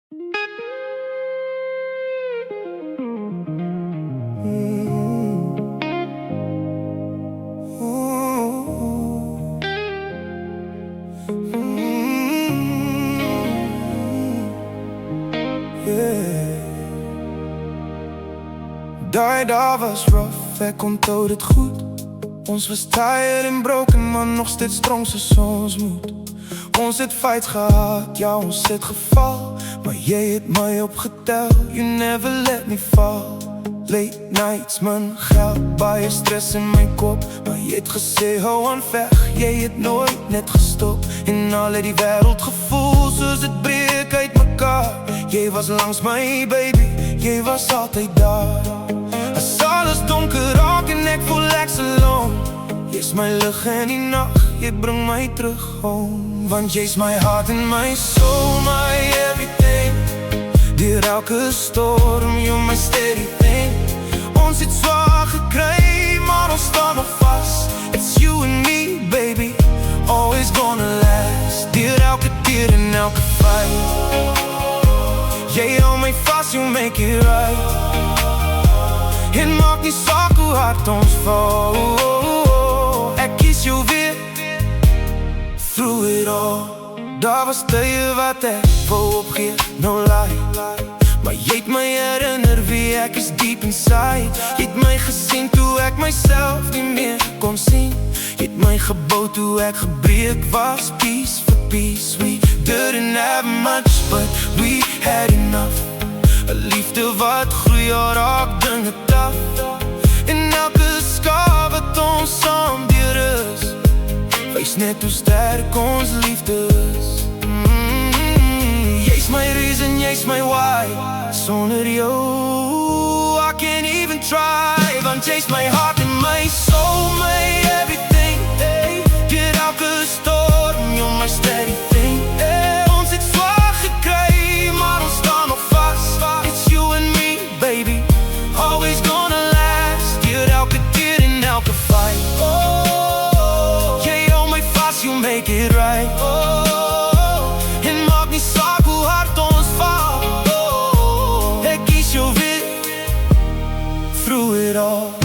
Die dag was rough, ek onthou dit goed. Ons was tired en broken, maar nog steeds strong soos ons moet. Ons het fights gehad, ja ons het geval, maar jy het my opgetel. You never let me fall. Late nights, man, geld, baie stress in my kop, maar jy het gesê hou aan veg, jy het nooit net gestop. En al het die wêreld gevoel soos het breek uit mekaar, jy was langs my baby, jy was altyd daar. As alles donker raak en ek voel ek alone, jy's my lig in die nacht, jy bring my terug home. Want jy's my heart and my soul, my everything. Deur elke storm, you're my steady thing. Ons het zwaar gekry, maar ons staan nog vast. It's you and me, baby, always gonna last. Deur elke teer en elke fight, jy hou my vast, you make it right. En maak nie saak hoe hard ons val, ek kies jou weer, through it all. Daar was tye wat ek wou opgee, no lie, maar jy het my herinner wie ek is deep inside. Jy het my gesien toe ek myself nie meer kon sien. Jy het my gebou toe ek gebreek was, piece for piece. We didn't have much, but we had enough. 'n liefde wat groei, raak dinge taaf. En elke skaar wat ons saam deur is, wys net hoe sterk ons liefde is. Jy's my reason, jy's my why. Sonder jou, I can't even try. Want jy's my heart and my soul, my everything. Deur elke storm, you're my steady thing. Ons het zwaar gekry, maar ons staan nog vast. It's you and me, baby, always gonna last. Deur elke teer en elke fight, jy hou my vast, you make it right. En maak nie saak hoe hard ons val, ek kies jou weer, through it all.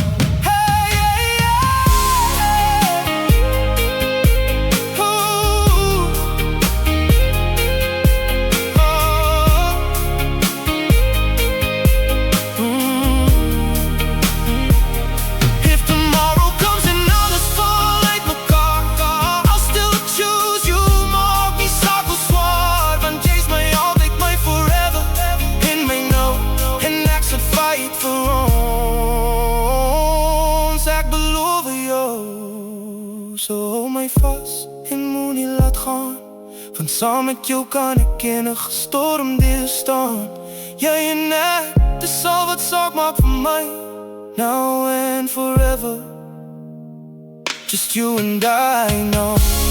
So hou my vast en moenie laat gaan, want saam met jou kan ek enige storm deurstaan. Jy en ek, dis al wat saak maak vir my, now and forever. Just you and I know.